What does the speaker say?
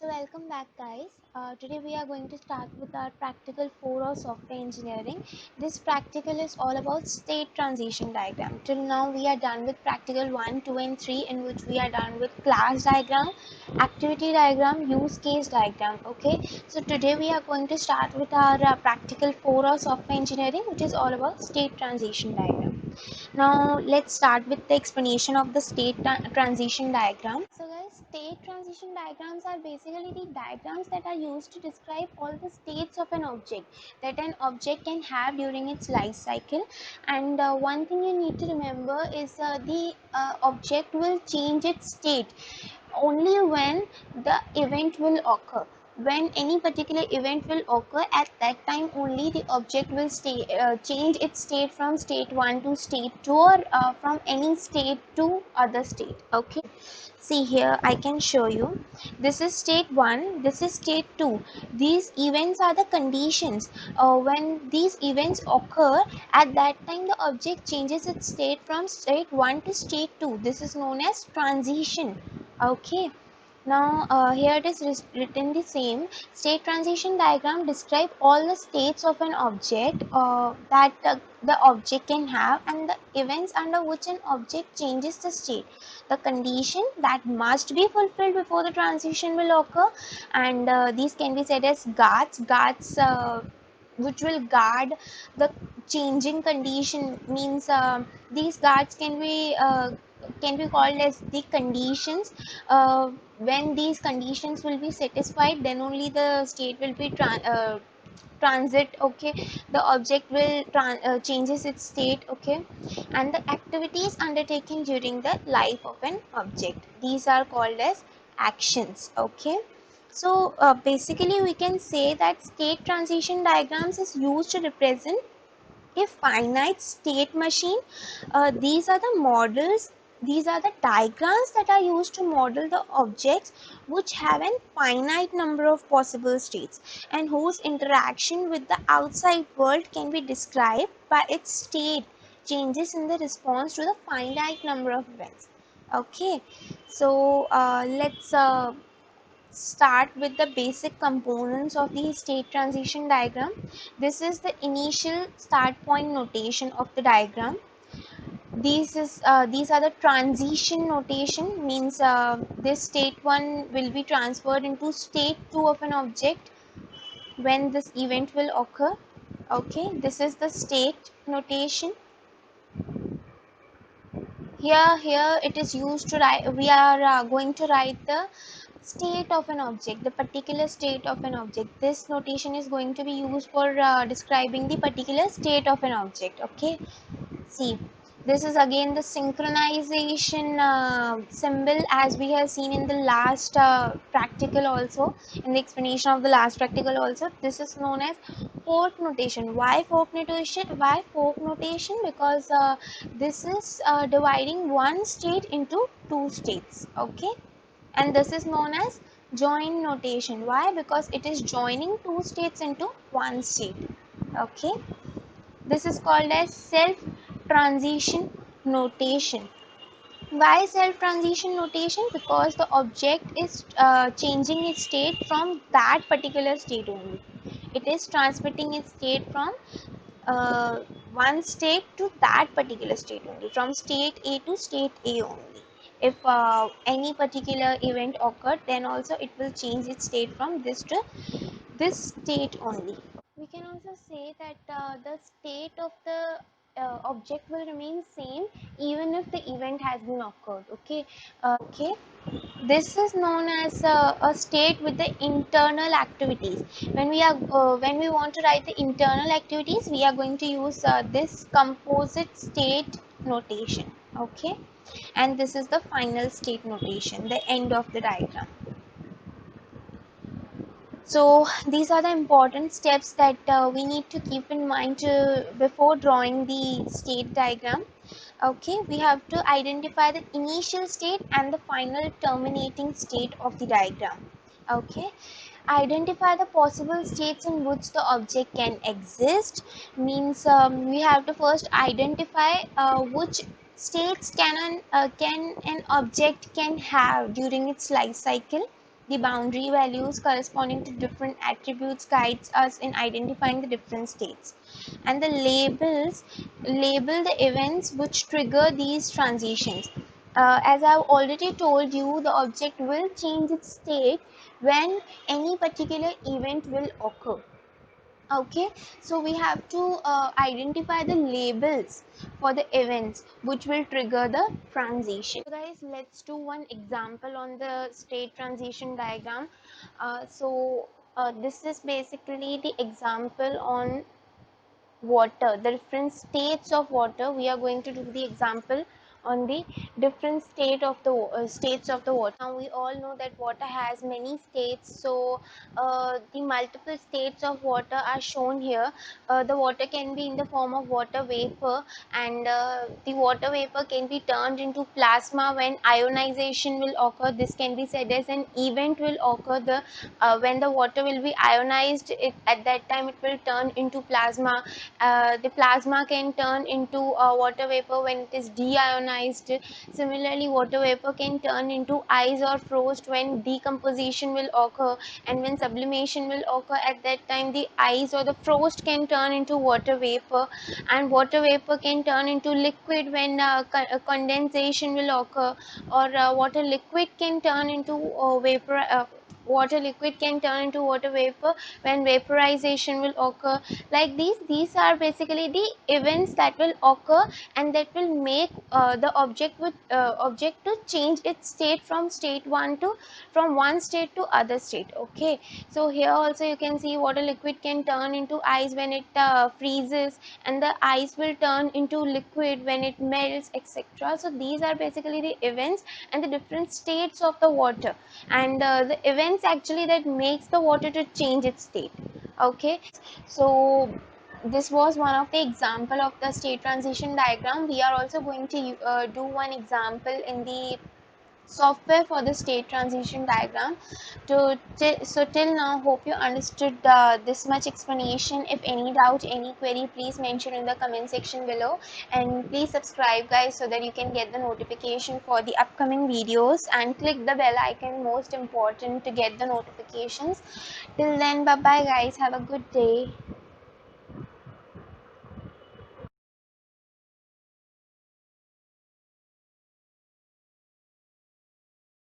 So welcome back guys. Today we are going to start with our practical 4 of software engineering. This practical is all about state transition diagram. Till now we are done with practical 1, 2 and 3, in which we are done with class diagram, activity diagram, use case diagram. Okay, so today we are going to start with our practical 4 of software engineering, which is all about state transition diagram. Now let's start with the explanation of the state transition diagram. So guys, state transition diagrams are basically the diagrams that are used to describe all the states of an object that an object can have during its life cycle. And one thing you need to remember is the object will change its state only when the event will occur. When any particular event will occur, at that time only the object will change its state from state 1 to state 2, or from any state to other state. Okay, see here I can show you. This is state 1, this is state 2. These events are the conditions. When these events occur, at that time the object changes its state from state 1 to state 2. This is known as transition. Okay, now here it is written the same. State transition diagram describe all the states of an object that the object can have, and the events under which an object changes the state, the condition that must be fulfilled before the transition will occur. And these can be said as guards which will guard the changing condition. Means these guards can be called as the conditions. When these conditions will be satisfied, then only the state will be transit. Okay, the object will changes its state. Okay, and the activities undertaken during the life of an object, these are called as actions. Okay, so basically we can say that state transition diagrams is used to represent a finite state machine. These are the models, these are the diagrams that are used to model the objects which have a finite number of possible states, and whose interaction with the outside world can be described by its state changes in the response to the finite number of events. Okay, so let's start with the basic components of the state transition diagram. This is the initial start point notation of the diagram. These are the transition notation. Means this state 1 will be transferred into state 2 of an object when this event will occur. Okay, this is the state notation. Here it is used to write. We are going to write the state of an object, the particular state of an object. This notation is going to be used for describing the particular state of an object. Okay, see, this is again the synchronization symbol, as we have seen in the last practical also, in the explanation of the last practical also. This is known as fork notation. Why fork notation? Why fork notation? Because this is dividing one state into two states. Okay, and this is known as join notation. Why? Because it is joining two states into one state. Okay, this is called as self transition notation. Why self transition notation? Because the object is changing its state from that particular state only. It is transmitting its state from uh, one state to that particular state only, from state A to state A only. If any particular event occurred, then also it will change its state from this to this state only. We can also say that the state of the object will remain same even if the event has been occurred. Okay, okay. This is known as a state with the internal activities. When we want to write the internal activities, we are going to use this composite state notation. Okay, and this is the final state notation, the end of the diagram. So these are the important steps that we need to keep in mind before drawing the state diagram. Okay, we have to identify the initial state and the final terminating state of the diagram. Okay, identify the possible states in which the object can exist. Means we have to first identify which states can an object can have during its life cycle. The boundary values corresponding to different attributes guides us in identifying the different states. And the labels label the events which trigger these transitions. As I've already told you, the object will change its state when any particular event will occur. Okay, so we have to identify the labels for the events which will trigger the transition. So guys, let's do one example on the state transition diagram. This is basically the example on water, the different states of water. We are going to do the example on the different states of the water. Now we all know that water has many states, so the multiple states of water are shown here. The water can be in the form of water vapor, and the water vapor can be turned into plasma when ionization will occur. This can be said as an event will occur. When the water will be ionized, at that time it will turn into plasma. The plasma can turn into water vapor when it is deionized. Similarly, water vapor can turn into ice or frost when decomposition will occur, and when sublimation will occur, at that time the ice or the frost can turn into water vapor, and water vapor can turn into liquid when condensation will occur, or water liquid can turn into vapor. Water liquid can turn into water vapor when vaporization will occur. Like these are basically the events that will occur, and that will make the object to change its state from one state to other state. Okay, so here also you can see water liquid can turn into ice when it freezes, and the ice will turn into liquid when it melts, etc. So these are basically the events and the different states of the water, and the events actually that makes the water to change its state. Okay, so this was one of the example of the state transition diagram. We are also going to do one example in the software for the state transition diagram. So till now, hope you understood this much explanation. If any doubt, any query, please mention in the comment section below, and please subscribe guys so that you can get the notification for the upcoming videos, and click the bell icon, most important, to get the notifications. Till then, bye bye guys, have a good day.